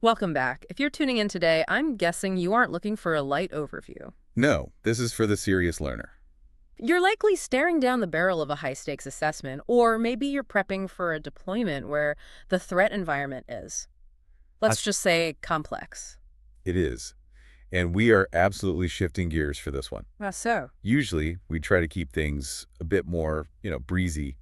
Welcome back. If you're tuning in today, I'm guessing you aren't looking for a light overview. No, this is for the serious learner. You're likely staring down the barrel of a high-stakes assessment, or maybe you're prepping for a deployment where the threat environment is, I- let's just say, complex. It is. And we are absolutely shifting gears for this one. How so? Usually, we try to keep things a bit more, breezy.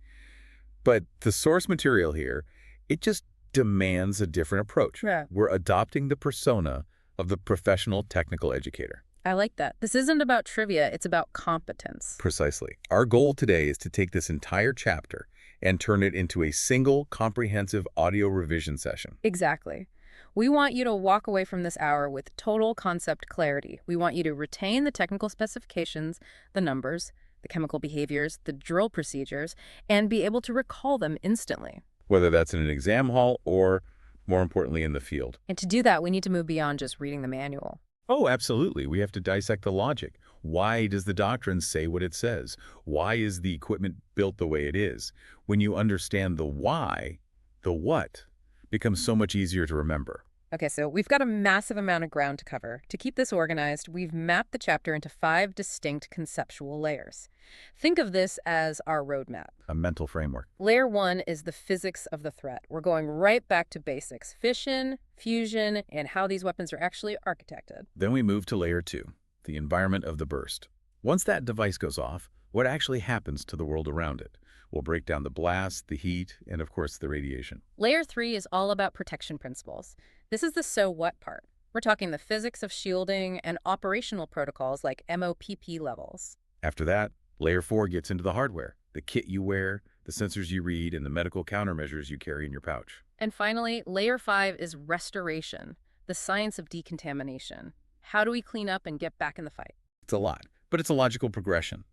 But the source material here, it just demands a different approach. Yeah. We're adopting the persona of the professional technical educator. I like that. This isn't about trivia, it's about competence. Precisely. Our goal today is to take this entire chapter and turn it into a single comprehensive audio revision session. Exactly. We want you to walk away from this hour with total concept clarity. We want you to retain the technical specifications, the numbers, the chemical behaviors, the drill procedures, and be able to recall them instantly. Whether that's in an exam hall or, more importantly, in the field. And to do that, we need to move beyond just reading the manual. Oh, absolutely. We have to dissect the logic. Why does the doctrine say what it says? Why is the equipment built the way it is? When you understand the why, the what becomes so much easier to remember. Okay, so we've got a massive amount of ground to cover. To keep this organized, we've mapped the chapter into 5 distinct conceptual layers. Think of this as our roadmap. A mental framework. Layer 1 is the physics of the threat. We're going right back to basics: fission, fusion, and how these weapons are actually architected. Then we move to layer 2, the environment of the burst. Once that device goes off, what actually happens to the world around it? We'll break down the blast, the heat, and of course the radiation. Layer 3 is all about protection principles. This is the so what part. We're talking the physics of shielding and operational protocols like MOPP levels. After that, layer 4 gets into the hardware, the kit you wear, the sensors you read, and the medical countermeasures you carry in your pouch. And finally, layer 5 is restoration, the science of decontamination. How do we clean up and get back in the fight? It's a lot, but it's a logical progression.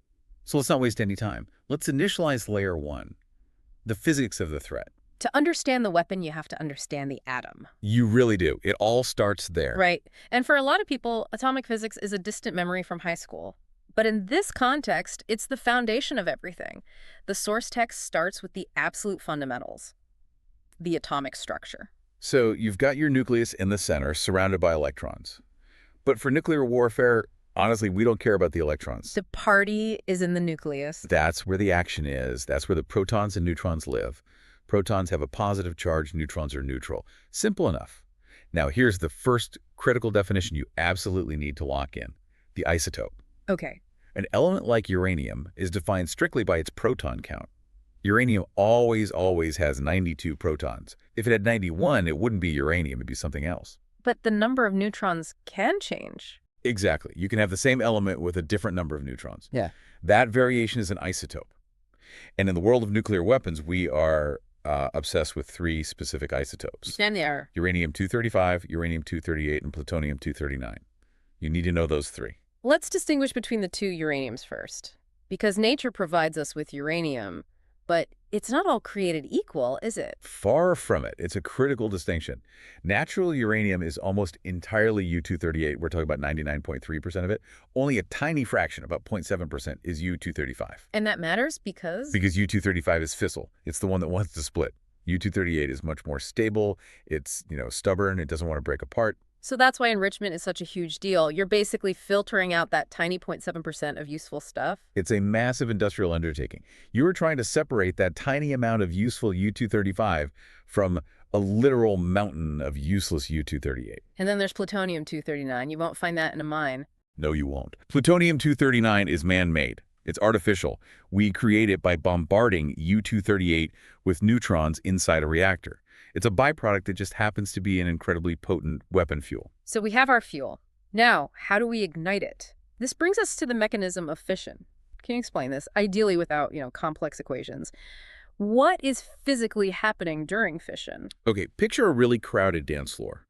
So let's not waste any time. Let's initialize layer 1, the physics of the threat. To understand the weapon, you have to understand the atom. You really do. It all starts there. Right. And for a lot of people, atomic physics is a distant memory from high school. But in this context, it's the foundation of everything. The source text starts with the absolute fundamentals, the atomic structure. So you've got your nucleus in the center, surrounded by electrons. But for nuclear warfare, honestly, we don't care about the electrons. The party is in the nucleus. That's where the action is. That's where the protons and neutrons live. Protons have a positive charge, neutrons are neutral. Simple enough. Now, here's the first critical definition you absolutely need to lock in: the isotope. Okay. An element like uranium is defined strictly by its proton count. Uranium always has 92 protons. If it had 91, it wouldn't be uranium, it'd be something else. But the number of neutrons can change. Exactly. You can have the same element with a different number of neutrons. Yeah. That variation is an isotope. And in the world of nuclear weapons, we are obsessed with 3 specific isotopes: And they are. uranium-235, uranium-238, and plutonium-239. You need to know those 3. Let's distinguish between the 2 uraniums first. Because nature provides us with uranium, but it's not all created equal, is it? Far from it. It's a critical distinction. Natural uranium is almost entirely U-238. We're talking about 99.3% of it. Only a tiny fraction, about 0.7%, is U-235. And that matters because? Because U-235 is fissile. It's the one that wants to split. U-238 is much more stable. It's, stubborn. It doesn't want to break apart. So that's why enrichment is such a huge deal. You're basically filtering out that tiny 0.7% of useful stuff. It's a massive industrial undertaking. You are trying to separate that tiny amount of useful U-235 from a literal mountain of useless U-238. And then there's plutonium-239. You won't find that in a mine. No, you won't. Plutonium-239 is man-made. It's artificial. We create it by bombarding U-238 with neutrons inside a reactor. It's a byproduct that just happens to be an incredibly potent weapon fuel. So we have our fuel. Now, how do we ignite it? This brings us to the mechanism of fission. Can you explain this? Ideally without, complex equations. What is physically happening during fission? Okay, picture a really crowded dance floor.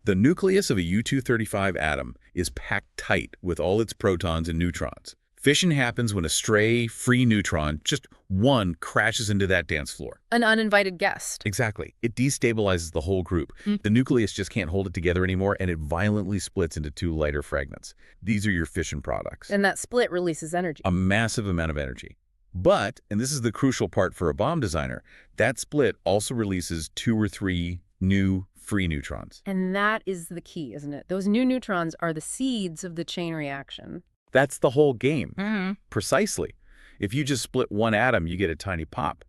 The nucleus of a U-235 atom is packed tight with all its protons and neutrons. Fission happens when a stray, free neutron, just one, crashes into that dance floor. An uninvited guest. Exactly. It destabilizes the whole group. The nucleus just can't hold it together anymore, and it violently splits into 2 lighter fragments. These are your fission products. And that split releases energy. A massive amount of energy. But, and this is the crucial part for a bomb designer, that split also releases 2 or 3 new free neutrons. And that is the key, isn't it? Those new neutrons are the seeds of the chain reaction. That's the whole game. Mm-hmm. Precisely. If you just split one atom, you get a tiny pop.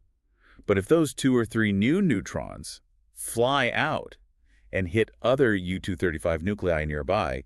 But if those 2 or 3 new neutrons fly out and hit other U-235 nuclei nearby,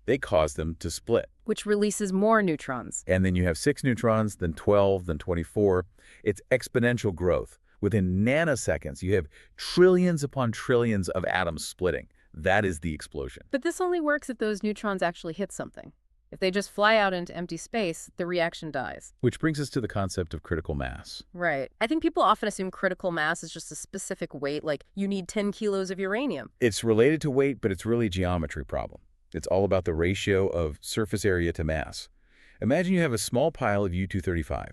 they cause them to split. Which releases more neutrons. And then you have 6 neutrons, then 12, then 24. It's exponential growth. Within nanoseconds, you have trillions upon trillions of atoms splitting. That is the explosion. But this only works if those neutrons actually hit something. If they just fly out into empty space, the reaction dies. Which brings us to the concept of critical mass. Right. I think people often assume critical mass is just a specific weight, like you need 10 kilos of uranium. It's related to weight, but it's really a geometry problem. It's all about the ratio of surface area to mass. Imagine you have a small pile of U-235.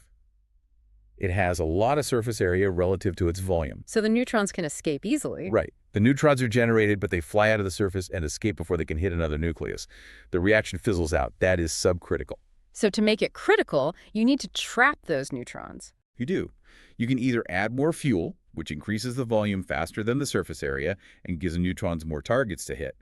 It has a lot of surface area relative to its volume. So the neutrons can escape easily. Right. The neutrons are generated, but they fly out of the surface and escape before they can hit another nucleus. The reaction fizzles out. That is subcritical. So to make it critical, you need to trap those neutrons. You do. You can either add more fuel, which increases the volume faster than the surface area and gives the neutrons more targets to hit,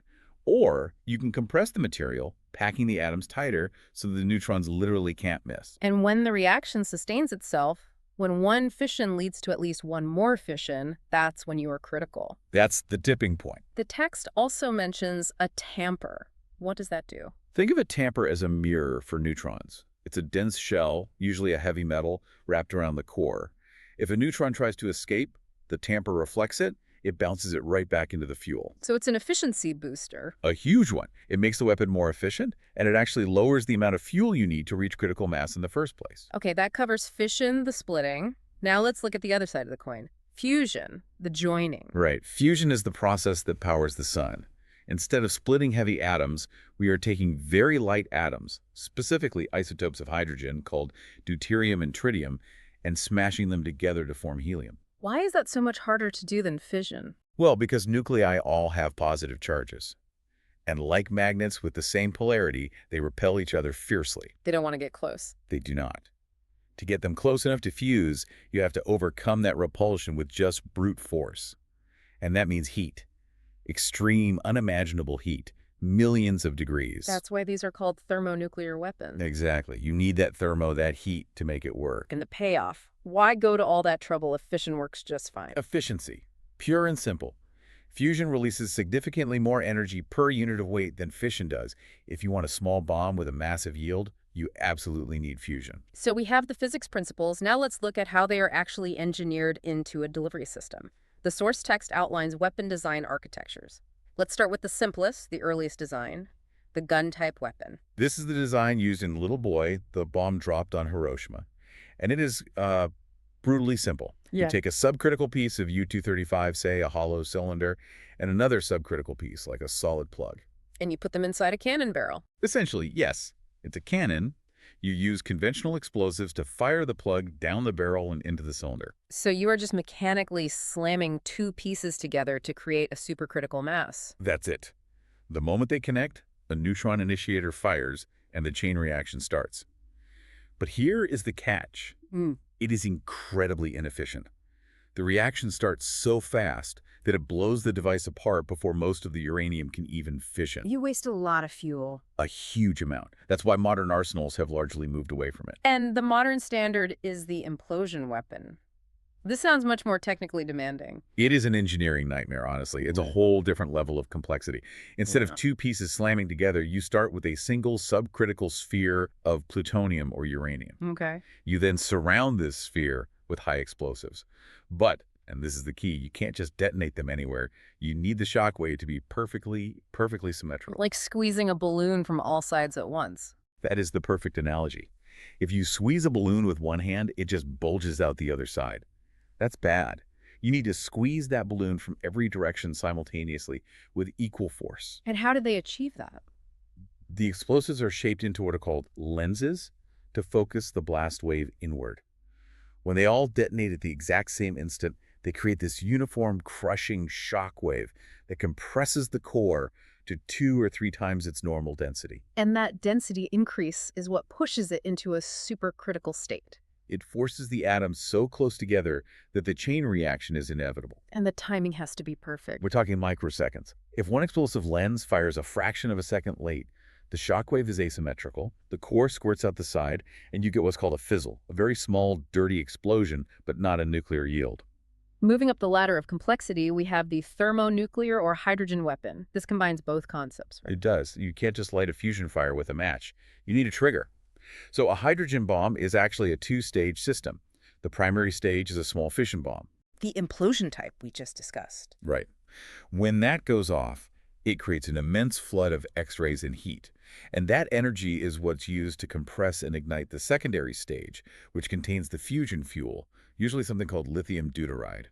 or you can compress the material, packing the atoms tighter so the neutrons literally can't miss. And when the reaction sustains itself, when one fission leads to at least one more fission, that's when you are critical. That's the tipping point. The text also mentions a tamper. What does that do? Think of a tamper as a mirror for neutrons. It's a dense shell, usually a heavy metal, wrapped around the core. If a neutron tries to escape, the tamper reflects it. It bounces it right back into the fuel. So it's an efficiency booster. A huge one. It makes the weapon more efficient, and it actually lowers the amount of fuel you need to reach critical mass in the first place. Okay, that covers fission, the splitting. Now let's look at the other side of the coin. Fusion, the joining. Right. Fusion is the process that powers the sun. Instead of splitting heavy atoms, we are taking very light atoms, specifically isotopes of hydrogen called deuterium and tritium, and smashing them together to form helium. Why is that so much harder to do than fission? Well, because nuclei all have positive charges. And like magnets with the same polarity, they repel each other fiercely. They don't want to get close. They do not. To get them close enough to fuse, you have to overcome that repulsion with just brute force. And that means heat. Extreme, unimaginable heat. Millions of degrees. That's why these are called thermonuclear weapons. Exactly. You need that that heat to make it work. And the payoff. Why go to all that trouble if fission works just fine? Efficiency. Pure and simple. Fusion releases significantly more energy per unit of weight than fission does. If you want a small bomb with a massive yield, you absolutely need fusion. So we have the physics principles. Now let's look at how they are actually engineered into a delivery system. The source text outlines weapon design architectures. Let's start with the simplest, the earliest design, the gun-type weapon. This is the design used in Little Boy, the bomb dropped on Hiroshima. And it is brutally simple. Yeah. You take a subcritical piece of U-235, say a hollow cylinder, and another subcritical piece, like a solid plug. And you put them inside a cannon barrel. Essentially, yes, it's a cannon. You use conventional explosives to fire the plug down the barrel and into the cylinder. So you are just mechanically slamming two pieces together to create a supercritical mass. That's it. The moment they connect, a neutron initiator fires, and the chain reaction starts. But here is the catch. It is incredibly inefficient. The reaction starts so fast that it blows the device apart before most of the uranium can even fission. You waste a lot of fuel. A huge amount. That's why modern arsenals have largely moved away from it. And the modern standard is the implosion weapon. This sounds much more technically demanding. It is an engineering nightmare, honestly. It's a whole different level of complexity. Instead of two pieces slamming together, you start with a single subcritical sphere of plutonium or uranium. Okay. You then surround this sphere with high explosives. But, and this is the key, you can't just detonate them anywhere. You need the shockwave to be perfectly symmetrical. Like squeezing a balloon from all sides at once. That is the perfect analogy. If you squeeze a balloon with one hand, it just bulges out the other side. That's bad. You need to squeeze that balloon from every direction simultaneously with equal force. And how did they achieve that? The explosives are shaped into what are called lenses to focus the blast wave inward. When they all detonate at the exact same instant, they create this uniform crushing shock wave that compresses the core to 2 or 3 times its normal density. And that density increase is what pushes it into a supercritical state. It forces the atoms so close together that the chain reaction is inevitable. And the timing has to be We're perfect. talking microseconds. If one explosive lens fires a fraction of a second late, the shock wave is asymmetrical, the core squirts out the side, and you get what's called a fizzle, a very small, dirty explosion, but not a nuclear yield. Moving up the ladder of complexity, we have the thermonuclear or hydrogen weapon. This combines both concepts, right? It does. You can't just light a fusion fire with a match. You need a trigger. So a hydrogen bomb is actually a two-stage system. The primary stage is a small fission bomb. The implosion type we just discussed. Right. When that goes off, it creates an immense flood of X-rays and heat. And that energy is what's used to compress and ignite the secondary stage, which contains the fusion fuel, usually something called lithium deuteride.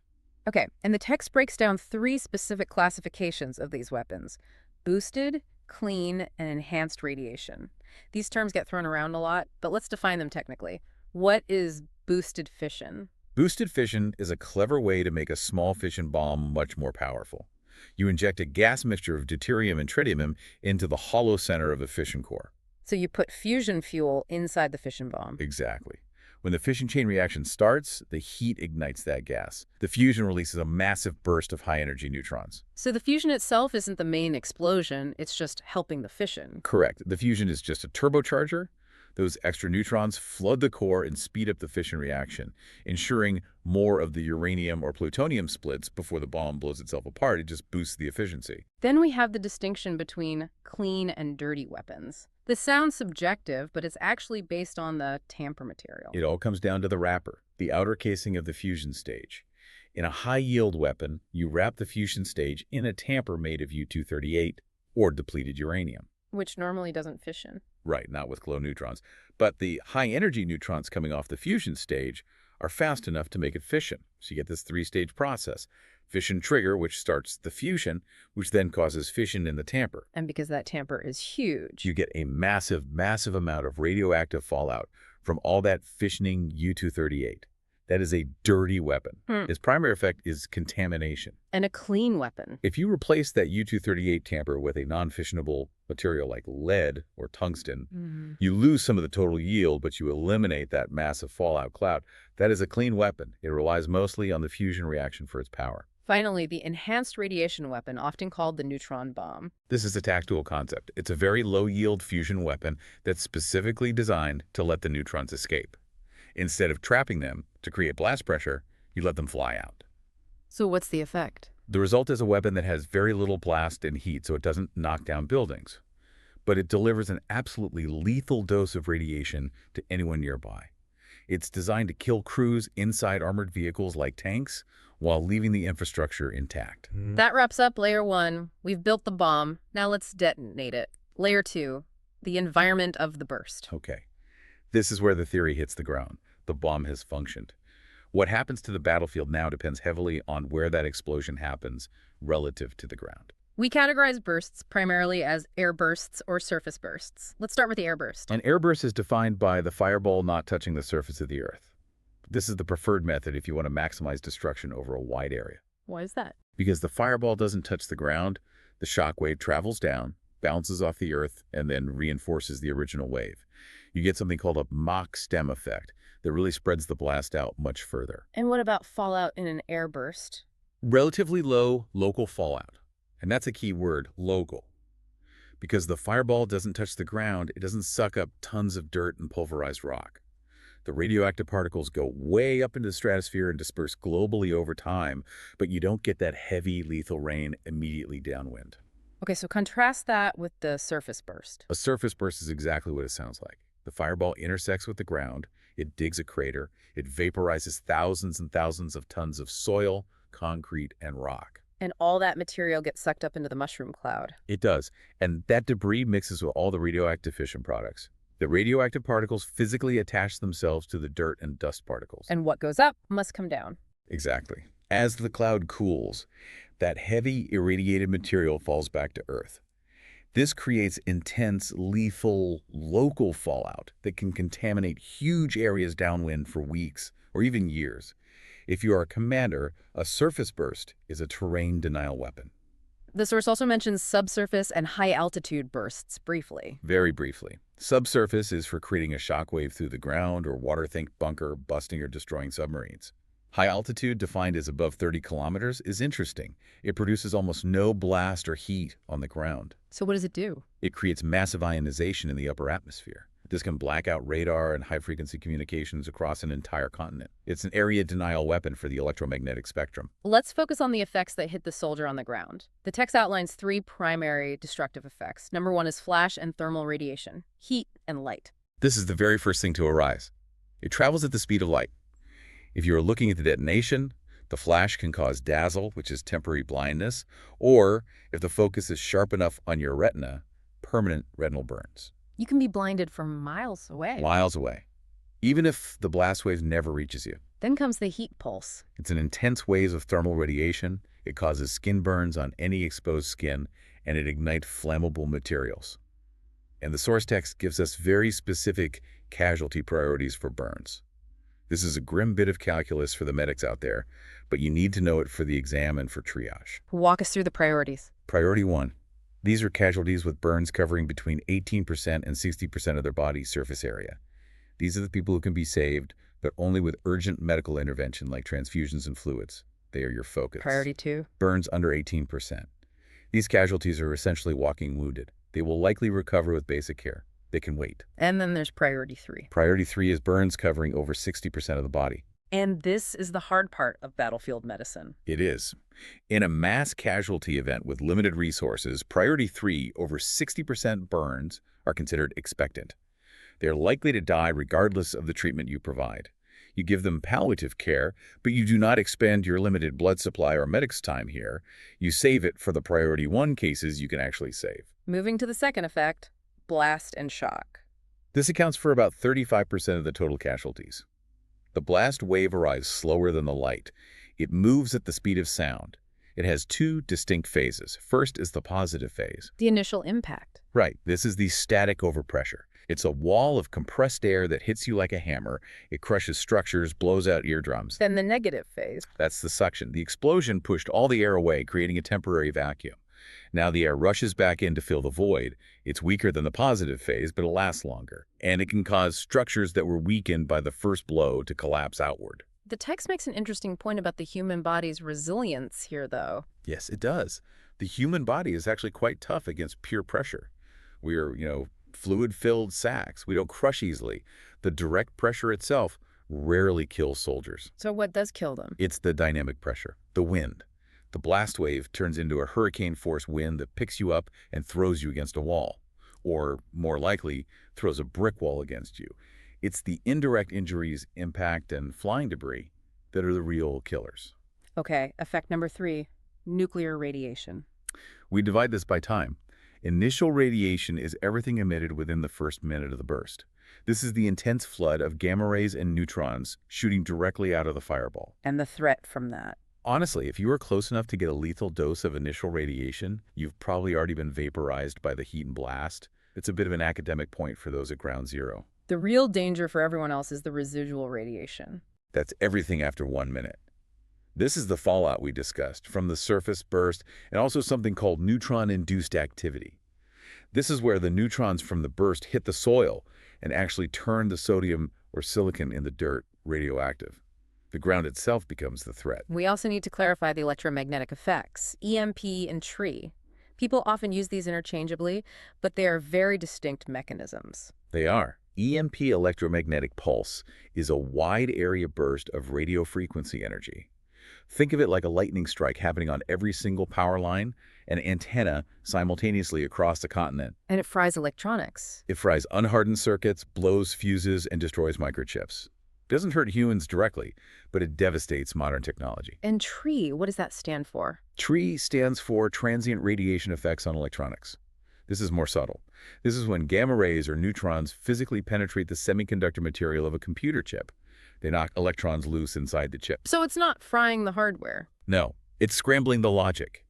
Okay, and the text breaks down three specific classifications of these weapons: boosted, clean, and enhanced radiation. These terms get thrown around a lot, but let's define them technically. What is boosted fission? Boosted fission is a clever way to make a small fission bomb much more powerful. You inject a gas mixture of deuterium and tritium into the hollow center of the fission core. So you put fusion fuel inside the fission bomb. Exactly. When the fission chain reaction starts, the heat ignites that gas. The fusion releases a massive burst of high-energy neutrons. So the fusion itself isn't the main explosion, it's just helping the fission. Correct. The fusion is just a turbocharger. Those extra neutrons flood the core and speed up the fission reaction, ensuring more of the uranium or plutonium splits before the bomb blows itself apart. It just boosts the efficiency. Then we have the distinction between clean and dirty weapons. This sounds subjective, but it's actually based on the tamper material. It all comes down to the wrapper, the outer casing of the fusion stage. In a high-yield weapon, you wrap the fusion stage in a tamper made of U-238 or depleted uranium. Which normally doesn't fission. Right, not with glow neutrons. But the high-energy neutrons coming off the fusion stage are fast enough to make it fission. So you get this three-stage process. Fission trigger, which starts the fusion, which then causes fission in the tamper. And because that tamper is huge. You get a massive, massive amount of radioactive fallout from all that fissioning U-238. That is a dirty weapon. Its primary effect is contamination. And a clean weapon. If you replace that U-238 tamper with a non-fissionable material like lead or tungsten, you lose some of the total yield, but you eliminate that massive fallout cloud. That is a clean weapon. It relies mostly on the fusion reaction for its power. Finally, the enhanced radiation weapon, often called the neutron bomb. This is a tactical concept. It's a very low-yield fusion weapon that's specifically designed to let the neutrons escape. Instead of trapping them to create blast pressure, you let them fly out. So what's the effect? The result is a weapon that has very little blast and heat, so it doesn't knock down buildings. But it delivers an absolutely lethal dose of radiation to anyone nearby. It's designed to kill crews inside armored vehicles like tanks while leaving the infrastructure intact. That wraps up layer 1. We've built the bomb. Now let's detonate it. Layer 2, the environment of the burst. Okay. This is where the theory hits the ground. The bomb has functioned. What happens to the battlefield now depends heavily on where that explosion happens relative to the ground. We categorize bursts primarily as air bursts or surface bursts. Let's start with the air burst. An air burst is defined by the fireball not touching the surface of the Earth. This is the preferred method if you want to maximize destruction over a wide area. Why is that? Because the fireball doesn't touch the ground, the shock wave travels down, bounces off the Earth, and then reinforces the original wave. You get something called a Mach stem effect that really spreads the blast out much further. And what about fallout in an air burst? Relatively low local fallout. And that's a key word, local. Because the fireball doesn't touch the ground, it doesn't suck up tons of dirt and pulverized rock. The radioactive particles go way up into the stratosphere and disperse globally over time, but you don't get that heavy, lethal rain immediately downwind. Okay, so contrast that with the surface burst. A surface burst is exactly what it sounds like. The fireball intersects with the ground, it digs a crater, it vaporizes thousands and thousands of tons of soil, concrete, and rock. And all that material gets sucked up into the mushroom cloud. It does, and that debris mixes with all the radioactive fission products. The radioactive particles physically attach themselves to the dirt and dust particles. And what goes up must come down. Exactly. As the cloud cools, that heavy irradiated material falls back to Earth. This creates intense, lethal, local fallout that can contaminate huge areas downwind for weeks or even years. If you are a commander, a surface burst is a terrain denial weapon. The source also mentions subsurface and high-altitude bursts briefly. Very briefly. Subsurface is for creating a shockwave through the ground or water, think bunker, busting or destroying submarines. High altitude, defined as above 30 kilometers, is interesting. It produces almost no blast or heat on the ground. So what does it do? It creates massive ionization in the upper atmosphere. This can black out radar and high-frequency communications across an entire continent. It's an area denial weapon for the electromagnetic spectrum. Let's focus on the effects that hit the soldier on the ground. The text outlines three primary destructive effects. Number one is flash and thermal radiation, heat and light. This is the very first thing to arise. It travels at the speed of light. If you are looking at the detonation, the flash can cause dazzle, which is temporary blindness, or if the focus is sharp enough on your retina, permanent retinal burns. You can be blinded from miles away. Miles away, even if the blast wave never reaches you. Then comes the heat pulse. It's an intense wave of thermal radiation. It causes skin burns on any exposed skin, and it ignites flammable materials. And the source text gives us very specific casualty priorities for burns. This is a grim bit of calculus for the medics out there, but you need to know it for the exam and for triage. Walk us through the priorities. Priority 1. These are casualties with burns covering between 18% and 60% of their body's surface area. These are the people who can be saved, but only with urgent medical intervention like transfusions and fluids. They are your focus. Priority 2. Burns under 18%. These casualties are essentially walking wounded. They will likely recover with basic care. They can wait. And then there's priority 3. Priority 3 is burns covering over 60% of the body. And this is the hard part of battlefield medicine. It is. In a mass casualty event with limited resources, priority 3, over 60% burns, are considered expectant. They are likely to die regardless of the treatment you provide. You give them palliative care, but you do not expend your limited blood supply or medic's time here. You save it for the priority 1 cases you can actually save. Moving to the second effect, blast and shock. This accounts for about 35% of the total casualties. The blast wave arrives slower than the light. It moves at the speed of sound. It has 2 distinct phases. First is the positive phase. The initial impact. Right. This is the static overpressure. It's a wall of compressed air that hits you like a hammer. It crushes structures, blows out eardrums. Then the negative phase. That's the suction. The explosion pushed all the air away, creating a temporary vacuum. Now the air rushes back in to fill the void. It's weaker than the positive phase, but it lasts longer. And it can cause structures that were weakened by the first blow to collapse outward. The text makes an interesting point about the human body's resilience here, though. Yes, it does. The human body is actually quite tough against pure pressure. We are, fluid-filled sacs. We don't crush easily. The direct pressure itself rarely kills soldiers. So what does kill them? It's the dynamic pressure, the wind. The blast wave turns into a hurricane-force wind that picks you up and throws you against a wall, or, more likely, throws a brick wall against you. It's the indirect injuries, impact, and flying debris that are the real killers. Okay, effect number 3, nuclear radiation. We divide this by time. Initial radiation is everything emitted within the first minute of the burst. This is the intense flood of gamma rays and neutrons shooting directly out of the fireball. And the threat from that. Honestly, if you were close enough to get a lethal dose of initial radiation, you've probably already been vaporized by the heat and blast. It's a bit of an academic point for those at ground zero. The real danger for everyone else is the residual radiation. That's everything after 1 minute. This is the fallout we discussed from the surface burst and also something called neutron-induced activity. This is where the neutrons from the burst hit the soil and actually turn the sodium or silicon in the dirt radioactive. The ground itself becomes the threat. We also need to clarify the electromagnetic effects, EMP and TREE. People often use these interchangeably, but they are very distinct mechanisms. They are. EMP, electromagnetic pulse, is a wide area burst of radio frequency energy. Think of it like a lightning strike happening on every single power line and antenna simultaneously across the continent. And it fries electronics. It fries unhardened circuits, blows fuses, and destroys microchips. It doesn't hurt humans directly, but it devastates modern technology. And TREE, what does that stand for? TREE stands for Transient Radiation Effects on Electronics. This is more subtle. This is when gamma rays or neutrons physically penetrate the semiconductor material of a computer chip. They knock electrons loose inside the chip. So it's not frying the hardware. No, it's scrambling the logic.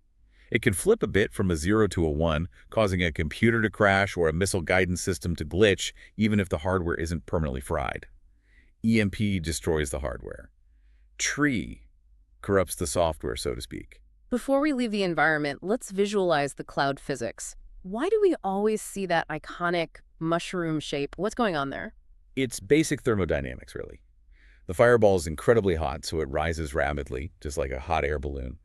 It can flip a bit from a 0 to a 1, causing a computer to crash or a missile guidance system to glitch, even if the hardware isn't permanently fried. EMP destroys the hardware. TREE corrupts the software, so to speak. Before we leave the environment, let's visualize the cloud physics. Why do we always see that iconic mushroom shape? What's going on there? It's basic thermodynamics, really. The fireball is incredibly hot, so it rises rapidly, just like a hot air balloon.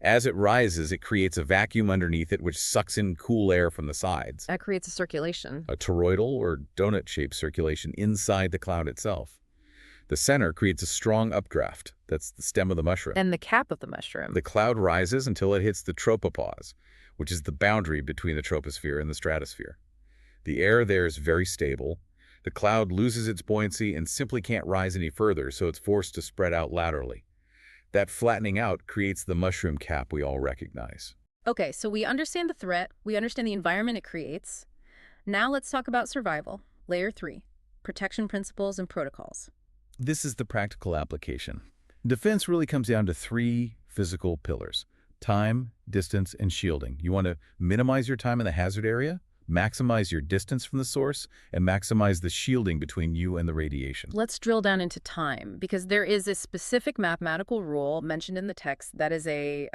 As it rises, it creates a vacuum underneath it, which sucks in cool air from the sides, That creates a circulation. a toroidal or donut-shaped circulation inside the cloud itself. The center creates a strong updraft. That's the stem of the mushroom. And the cap of the mushroom. The cloud rises until it hits the tropopause, which is the boundary between the troposphere and the stratosphere. The air there is very stable. The cloud loses its buoyancy and simply can't rise any further, so it's forced to spread out laterally. That flattening out creates the mushroom cap we all recognize. Okay, so we understand the threat, we understand the environment it creates. Now let's talk about survival. Layer 3, protection principles and protocols. This is the practical application. Defense really comes down to three physical pillars: time, distance, and shielding. You want to minimize your time in the hazard area, maximize your distance from the source, and maximize the shielding between you and the radiation. Let's drill down into time, because there is a specific mathematical rule mentioned in the text that is a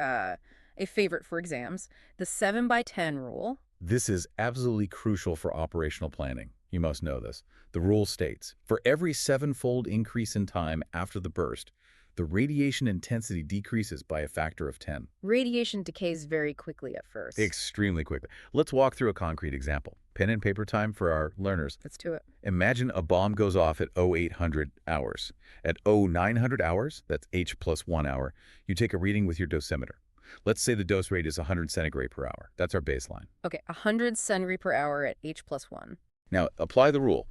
favorite for exams, the 7 by 10 rule. This is absolutely crucial for operational planning. You must know this. The rule states, for every 7-fold increase in time after the burst, the radiation intensity decreases by a factor of 10. Radiation decays very quickly at first. Extremely quickly. Let's walk through a concrete example. Pen and paper time for our learners. Let's do it. Imagine a bomb goes off at 0800 hours. At 0900 hours, that's H plus 1 hour, you take a reading with your dosimeter. Let's say the dose rate is 100 centigrade per hour. That's our baseline. Okay, 100 centigrade per hour at H plus 1. Now, apply the rule.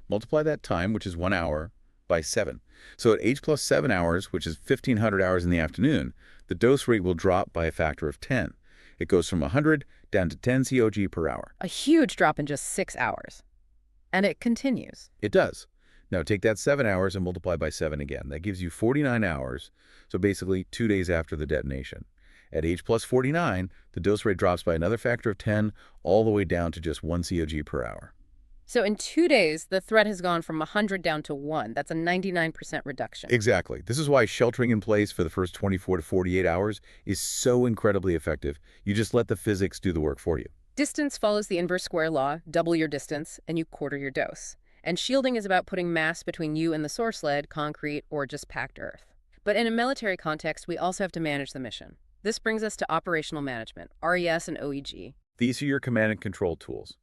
Multiply that time, which is 1 hour, by 7. So at H plus 7 hours, which is 1500 hours in the afternoon, the dose rate will drop by a factor of 10. It goes from 100 down to 10 COG per hour. A huge drop in just 6 hours. And it continues. It does. Now take that 7 hours and multiply by 7 again. That gives you 49 hours, so basically 2 days after the detonation. At H plus 49, the dose rate drops by another factor of 10, all the way down to just 1 COG per hour. So in 2 days, the threat has gone from 100 down to 1. That's a 99% reduction. Exactly. This is why sheltering in place for the first 24 to 48 hours is so incredibly effective. You just let the physics do the work for you. Distance follows the inverse square law. Double your distance, and you quarter your dose. And shielding is about putting mass between you and the source lead, concrete, or just packed earth. But in a military context, we also have to manage the mission. This brings us to operational management, RES and OEG. These are your command and control tools.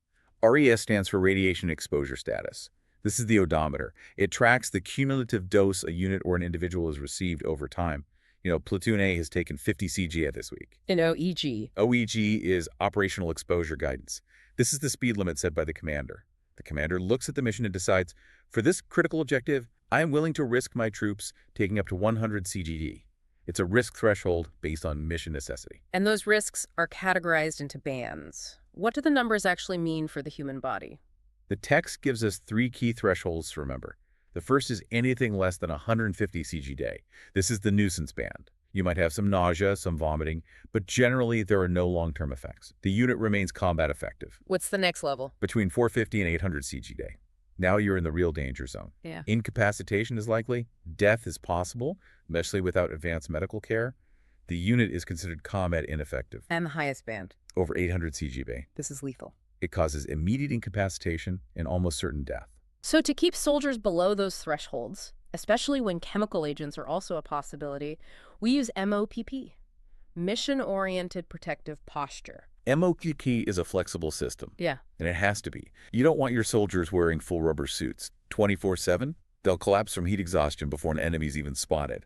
RES stands for radiation exposure status. This is the odometer. It tracks the cumulative dose a unit or an individual has received over time. Platoon A has taken 50 CGA this week. In OEG. OEG is operational exposure guidance. This is the speed limit set by the commander. The commander looks at the mission and decides, for this critical objective, I am willing to risk my troops taking up to 100 CGD. It's a risk threshold based on mission necessity. And those risks are categorized into bands. What do the numbers actually mean for the human body? The text gives us 3 key thresholds to remember. The first is anything less than 150 CG/day. This is the nuisance band. You might have some nausea, some vomiting, but generally there are no long-term effects. The unit remains combat effective. What's the next level? Between 450 and 800 CG/day. Now you're in the real danger zone. Yeah. Incapacitation is likely. Death is possible, especially without advanced medical care. The unit is considered combat ineffective. And the highest band. Over 800 CG/day. This is lethal. It causes immediate incapacitation and almost certain death. So to keep soldiers below those thresholds, especially when chemical agents are also a possibility, we use MOPP, Mission-Oriented Protective Posture. MOPP is a flexible system. Yeah. And it has to be. You don't want your soldiers wearing full rubber suits 24/7. They'll collapse from heat exhaustion before an enemy's even spotted.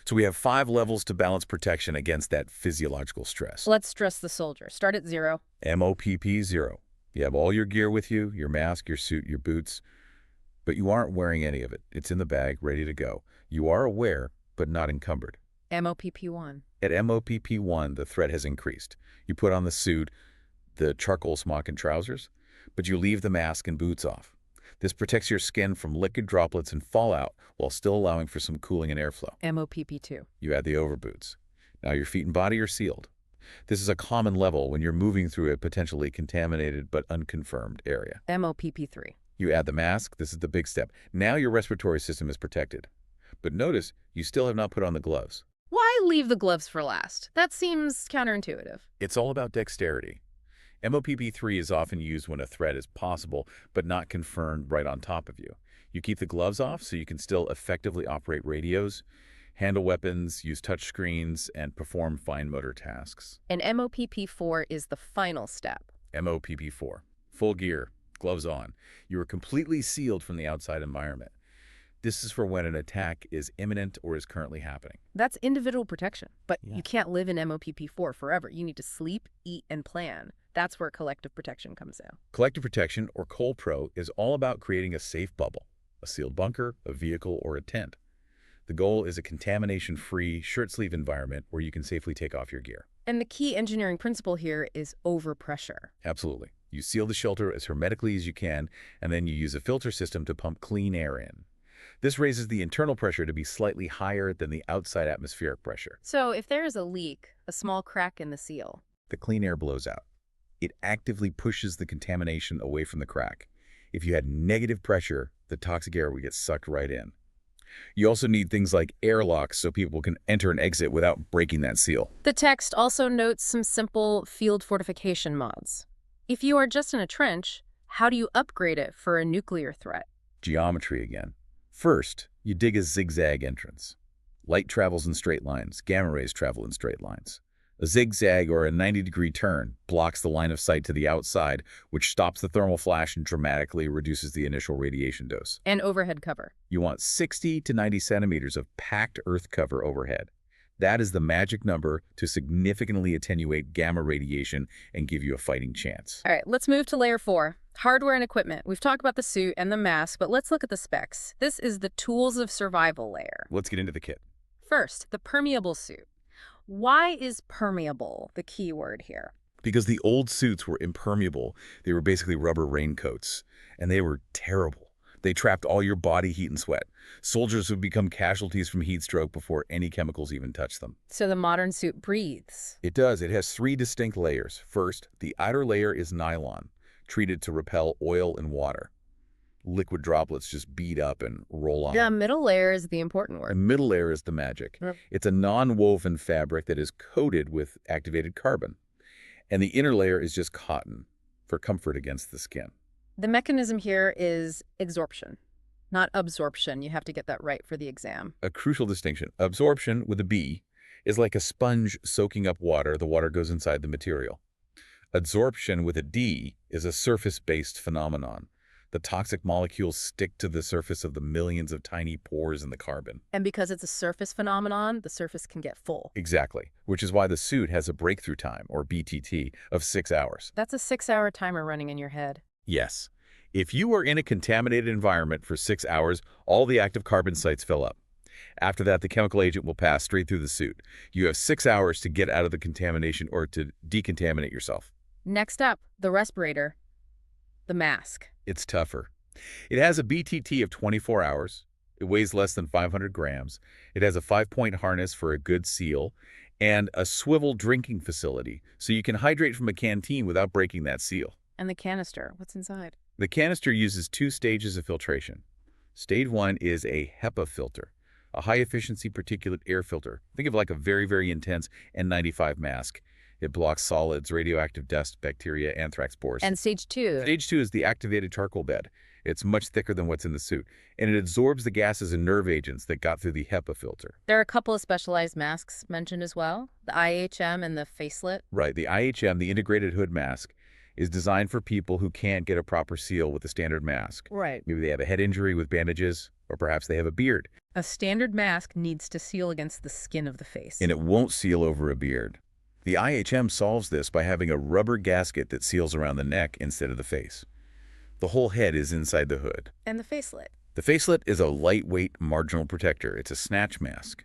So we have 5 levels to balance protection against that physiological stress. Let's stress the soldier. Start at 0. MOPP 0. You have all your gear with you, your mask, your suit, your boots, but you aren't wearing any of it. It's in the bag, ready to go. You are aware, but not encumbered. MOPP 1. At MOPP 1, the threat has increased. You put on the suit, the charcoal smock and trousers, but you leave the mask and boots off. This protects your skin from liquid droplets and fallout while still allowing for some cooling and airflow. MOPP 2. You add the overboots. Now your feet and body are sealed. This is a common level when you're moving through a potentially contaminated but unconfirmed area. MOPP 3. You add the mask. This is the big step. Now your respiratory system is protected. But notice, you still have not put on the gloves. Why leave the gloves for last? That seems counterintuitive. It's all about dexterity. MOPP3 is often used when a threat is possible, but not confirmed right on top of you. You keep the gloves off so you can still effectively operate radios, handle weapons, use touchscreens, and perform fine motor tasks. And MOPP4 is the final step. MOPP4. Full gear, gloves on. You are completely sealed from the outside environment. This is for when an attack is imminent or is currently happening. That's individual protection, but Yeah. you can't live in MOPP4 forever. You need to sleep, eat, and plan. That's where collective protection comes in. Collective protection, or COLPRO, is all about creating a safe bubble, a sealed bunker, a vehicle, or a tent. The goal is a contamination-free, shirt-sleeve environment where you can safely take off your gear. And the key engineering principle here is overpressure. Absolutely. You seal the shelter as hermetically as you can, and then you use a filter system to pump clean air in. This raises the internal pressure to be slightly higher than the outside atmospheric pressure. So if there is a leak, a small crack in the seal, The clean air blows out. It actively pushes the contamination away from the crack. If you had negative pressure, the toxic air would get sucked right in. You also need things like airlocks so people can enter and exit without breaking that seal. the text also notes some simple field fortification mods. If you are just in a trench, how do you upgrade it for a nuclear threat? Geometry again. First, you dig a zigzag entrance. Light travels in straight lines. Gamma rays travel in straight lines. A zigzag or a 90-degree turn blocks the line of sight to the outside, which stops the thermal flash and dramatically reduces the initial radiation dose. And overhead cover. You want 60 to 90 centimeters of packed earth cover overhead. That is the magic number to significantly attenuate gamma radiation and give you a fighting chance. All right, let's move to layer 4. Hardware and equipment. We've talked about the suit and the mask, but let's look at the specs. This is the tools of survival layer. Let's get into the kit. First, the permeable suit. Why is permeable the key word here? Because the old suits were impermeable. They were basically rubber raincoats, and they were terrible. They trapped all your body heat and sweat. Soldiers would become casualties from heat stroke before any chemicals even touched them. So the modern suit breathes. It does. It has 3 distinct layers. First, the outer layer is nylon, treated to repel oil and water. Liquid droplets just bead up and roll on. The middle layer is the important The word. middle layer is the magic. Yep. It's a non-woven fabric that is coated with activated carbon. And the inner layer is just cotton for comfort against the skin. The mechanism here is absorption, not absorption. You have to get that right for the exam. A crucial distinction. Absorption, with a B, is like a sponge soaking up water. The water goes inside the material. Adsorption, with a D, is a surface-based phenomenon. The toxic molecules stick to the surface of the millions of tiny pores in the carbon. And because it's a surface phenomenon, the surface can get full. Exactly, which is why the suit has a breakthrough time, or BTT, of 6 hours. That's a 6-hour timer running in your head. Yes. If you are in a contaminated environment for 6 hours, all the active carbon sites fill up. After that, the chemical agent will pass straight through the suit. You have 6 hours to get out of the contamination or to decontaminate yourself. Next up, the respirator, the mask. It's tougher. It has a BTT of 24 hours. It weighs less than 500 grams. It has a 5-point harness for a good seal and a swivel drinking facility, so you can hydrate from a canteen without breaking that seal. And the canister, what's inside? The canister uses 2 stages of filtration. Stage 1 is a HEPA filter, a high-efficiency particulate air filter. Think of it like a very, very intense N95 mask. It blocks solids, radioactive dust, bacteria, anthrax spores. And stage 2? Stage 2 is the activated charcoal bed. It's much thicker than what's in the suit, and it absorbs the gases and nerve agents that got through the HEPA filter. There are a couple of specialized masks mentioned as well, the IHM and the facelet. Right, the IHM, the integrated hood mask, is designed for people who can't get a proper seal with a standard mask. Right. Maybe they have a head injury with bandages, or perhaps they have a beard. A standard mask needs to seal against the skin of the face. And it won't seal over a beard. The IHM solves this by having a rubber gasket that seals around the neck instead of the face. The whole head is inside the hood. And the facelet. The facelet is a lightweight marginal protector. It's a snatch mask.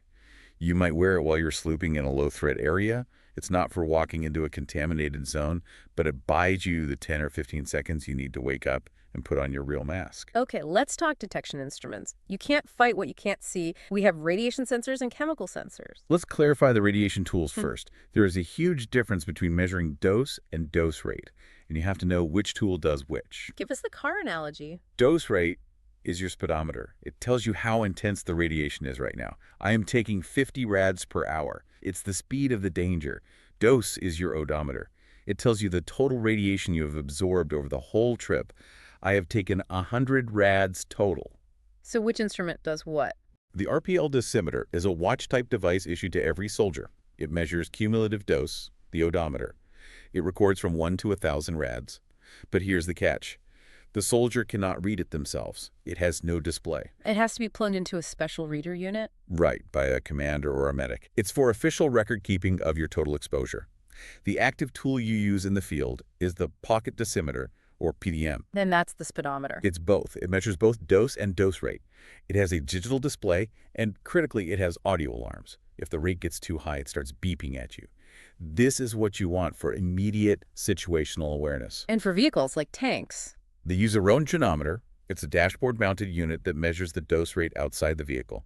You might wear it while you're sleeping in a low-threat area. It's not for walking into a contaminated zone, but it buys you the 10 or 15 seconds you need to wake up and put on your real mask. Okay, let's talk detection instruments. You can't fight what you can't see. We have radiation sensors and chemical sensors. Let's clarify the radiation tools first. There is a huge difference between measuring dose and dose rate, and you have to know which tool does which. Give us the car analogy. Dose rate is your speedometer. It tells you how intense the radiation is right now. I am taking 50 rads per hour. It's the speed of the danger. Dose is your odometer. It tells you the total radiation you have absorbed over the whole trip. I have taken 100 rads total. So which instrument does what? The RPL dosimeter is a watch-type device issued to every soldier. It measures cumulative dose, the odometer. It records from 1 to 1,000 rads. But here's the catch. The soldier cannot read it themselves. It has no display. It has to be plugged into a special reader unit? Right, by a commander or a medic. It's for official record-keeping of your total exposure. The active tool you use in the field is the pocket dosimeter, or PDM. Then that's the speedometer. It's both. It measures both dose and dose rate. It has a digital display, and critically, it has audio alarms. If the rate gets too high, it starts beeping at you. This is what you want for immediate situational awareness. And for vehicles like tanks. They use a röntgenometer. It's a dashboard-mounted unit that measures the dose rate outside the vehicle.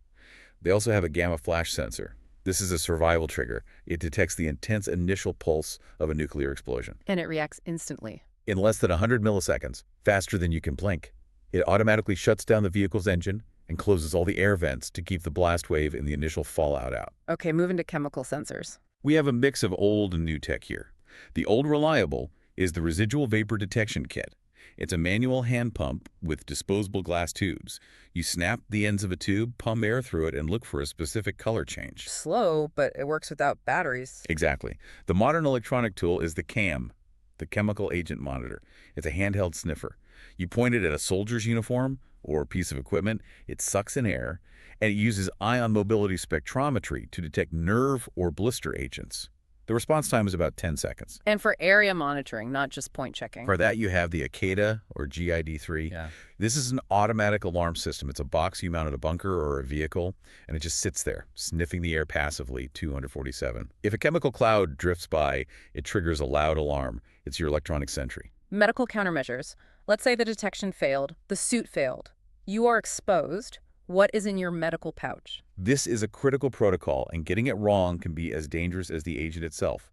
They also have a gamma flash sensor. This is a survival trigger. It detects the intense initial pulse of a nuclear explosion. And it reacts instantly. In less than 100 milliseconds, faster than you can blink. It automatically shuts down the vehicle's engine and closes all the air vents to keep the blast wave and the initial fallout out. Okay, moving to chemical sensors. We have a mix of old and new tech here. The old reliable is the residual vapor detection kit. It's a manual hand pump with disposable glass tubes. You snap the ends of a tube, pump air through it, and look for a specific color change. Slow, but it works without batteries. Exactly. The modern electronic tool is the CAM, the Chemical Agent Monitor. It's a handheld sniffer. You point it at a soldier's uniform or piece of equipment, it sucks in air, and it uses ion mobility spectrometry to detect nerve or blister agents. The response time is about 10 seconds. And for area monitoring, not just point checking. For that, you have the Akeda or GID-3. Yeah. This is an automatic alarm system. It's a box you mount at a bunker or a vehicle, and it just sits there, sniffing the air passively, 247. If a chemical cloud drifts by, it triggers a loud alarm. It's your electronic sentry. Medical countermeasures. Let's say the detection failed, the suit failed. You are exposed. What is in your medical pouch? This is a critical protocol, and getting it wrong can be as dangerous as the agent itself.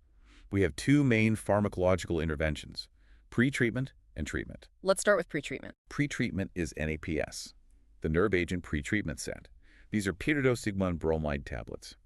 We have two main pharmacological interventions, pre-treatment and treatment. Let's start with pretreatment. Pre-treatment is NAPS, the nerve agent pre-treatment set. These are pyridosigma bromide tablets.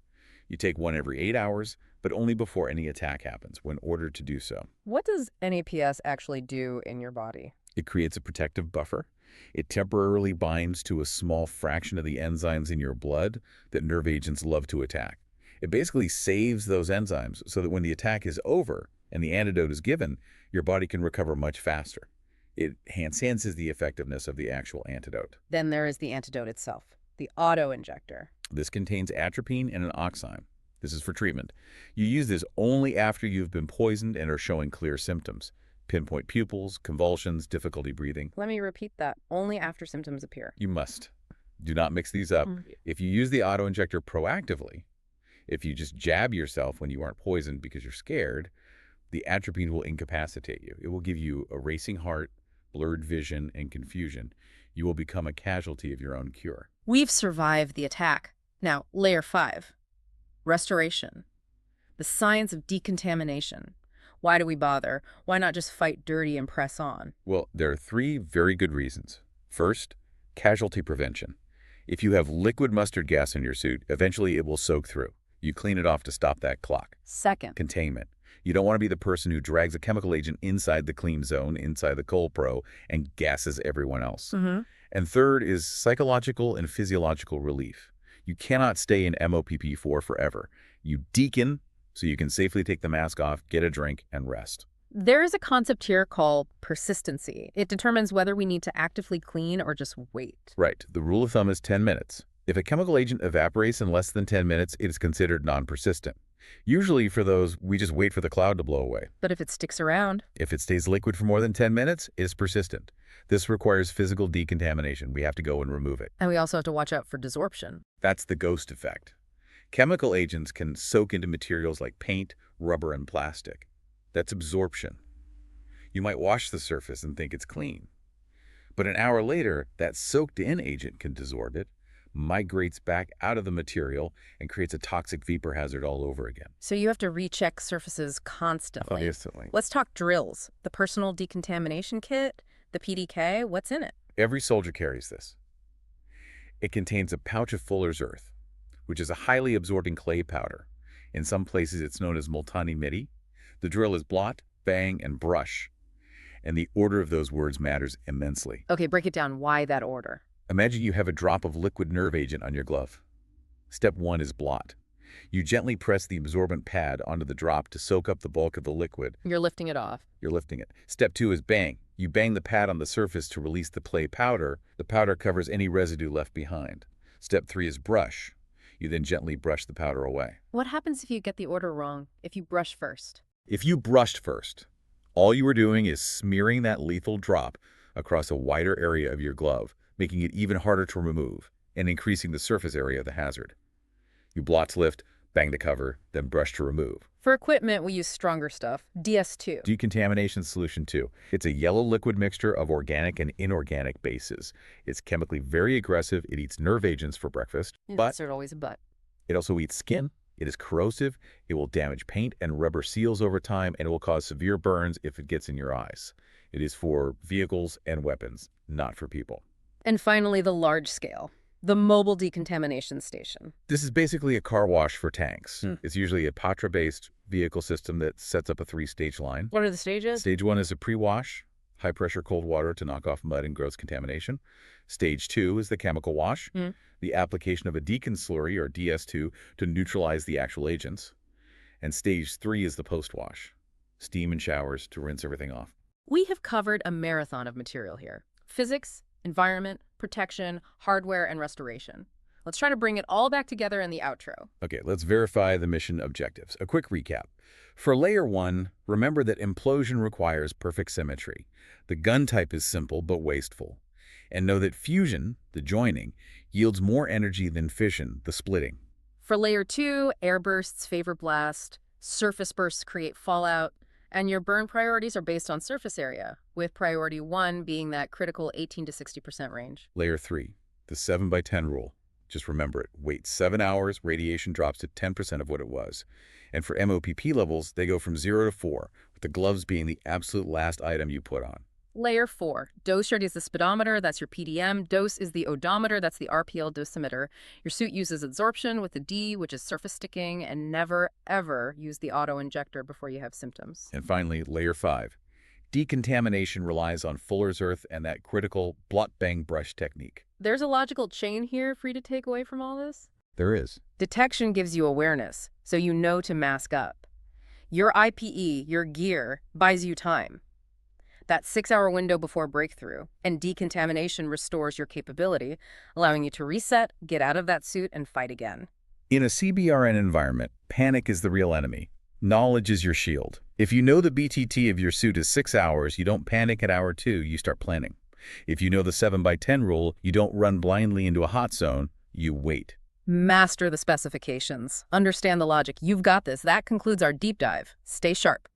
You take one every 8 hours, but only before any attack happens, when ordered to do so. What does NAPS actually do in your body? It creates a protective buffer. It temporarily binds to a small fraction of the enzymes in your blood that nerve agents love to attack. It basically saves those enzymes so that when the attack is over and the antidote is given, your body can recover much faster. It enhances the effectiveness of the actual antidote. Then there is the antidote itself, the auto-injector. This contains atropine and an oxime. This is for treatment. You use this only after you've been poisoned and are showing clear symptoms. Pinpoint pupils, convulsions, difficulty breathing. Let me repeat that. Only after symptoms appear. You must. Do not mix these up. If you use the auto-injector proactively, if you just jab yourself when you aren't poisoned because you're scared, the atropine will incapacitate you. It will give you a racing heart, blurred vision, and confusion. You will become a casualty of your own cure. We've survived the attack. Now, layer 5. Restoration. The science of decontamination. Why do we bother? Why not just fight dirty and press on? Well, there are 3 very good reasons. First, casualty prevention. If you have liquid mustard gas in your suit, eventually it will soak through. You clean it off to stop that clock. Second, Containment. You don't want to be the person who drags a chemical agent inside the clean zone, inside the cold pro, and gasses everyone else. And third is psychological and physiological relief. You cannot stay in MOPP4 forever. You decon so you can safely take the mask off, get a drink, and rest. there is a concept here called persistency. It determines whether we need to actively clean or just wait. Right. The rule of thumb is 10 minutes. If a chemical agent evaporates in less than 10 minutes, it is considered non-persistent. Usually for those, we just wait for the cloud to blow away. But if it sticks around? If it stays liquid for more than 10 minutes, it is persistent. This requires physical decontamination. We have to go and remove it. And we also have to watch out for desorption. That's the ghost effect. Chemical agents can soak into materials like paint, rubber, and plastic. That's absorption. You might wash the surface and think it's clean. But an hour later, that soaked-in agent can desorb it, migrates back out of the material, and creates a toxic vapor hazard all over again. So you have to recheck surfaces constantly. Obviously. Let's talk drills. The personal decontamination kit, the PDK, what's in it? Every soldier carries this. It contains a pouch of Fuller's Earth, which is a highly absorbing clay powder. In some places, it's known as Multani Midi. The drill is blot, bang, and brush. And the order of those words matters immensely. Okay, break it down. Why that order? Imagine you have a drop of liquid nerve agent on your glove. Step 1 is blot. You gently press the absorbent pad onto the drop to soak up the bulk of the liquid. You're lifting it off. You're lifting it. Step 2 is bang. You bang the pad on the surface to release the clay powder. The powder covers any residue left behind. Step 3 is brush. You then gently brush the powder away. What happens if you get the order wrong, if you brush first? If you brushed first, all you were doing is smearing that lethal drop across a wider area of your glove, making it even harder to remove and increasing the surface area of the hazard. You blot to lift, bang the cover, then brush to remove. For equipment, we use stronger stuff, DS2. Decontamination solution 2. It's a yellow liquid mixture of organic and inorganic bases. It's chemically very aggressive. It eats nerve agents for breakfast, but There's always a but. it also eats skin. It is corrosive. It will damage paint and rubber seals over time, and it will cause severe burns if it gets in your eyes. It is for vehicles and weapons, not for people. And finally, the large scale. The mobile decontamination station. This is basically a car wash for tanks. It's usually a Patra-based vehicle system that sets up a 3-stage line. What are the stages? Stage 1 is a pre-wash, high-pressure cold water to knock off mud and gross contamination. Stage 2 is the chemical wash, the application of a decon slurry, or DS2, to neutralize the actual agents. And Stage 3 is the post-wash, steam and showers to rinse everything off. We have covered a marathon of material here. Physics, environment, protection, hardware, and restoration. Let's try to bring it all back together in the outro. Okay, let's verify the mission objectives. A quick recap. For Layer 1, remember that implosion requires perfect symmetry. The gun type is simple but wasteful. And know that fusion, the joining, yields more energy than fission, the splitting. For Layer 2, air bursts favor blast, surface bursts create fallout, and your burn priorities are based on surface area, with priority 1 being that critical 18 to 60% range. Layer 3, the 7x10 rule. Just remember it. Wait 7 hours, radiation drops to 10% of what it was. And for MOPP levels, they go from 0 to 4, with the gloves being the absolute last item you put on. Layer 4. Dose rate is the speedometer, that's your PDM. Dose is the odometer, that's the RPL dosimeter. Your suit uses adsorption with the D, which is surface sticking, and never, ever use the auto-injector before you have symptoms. And finally, Layer 5. Decontamination relies on Fuller's Earth and that critical blot-bang-brush technique. There's a logical chain here for you to take away from all this. There is. Detection gives you awareness, so you know to mask up. Your IPE, your gear, buys you time. That 6-hour window before breakthrough, and decontamination restores your capability, allowing you to reset, get out of that suit, and fight again. In a CBRN environment, panic is the real enemy. Knowledge is your shield. If you know the BTT of your suit is 6 hours, you don't panic at hour 2, you start planning. If you know the 7x10 rule, you don't run blindly into a hot zone, you wait. Master the specifications. Understand the logic. You've got this. That concludes our deep dive. Stay sharp.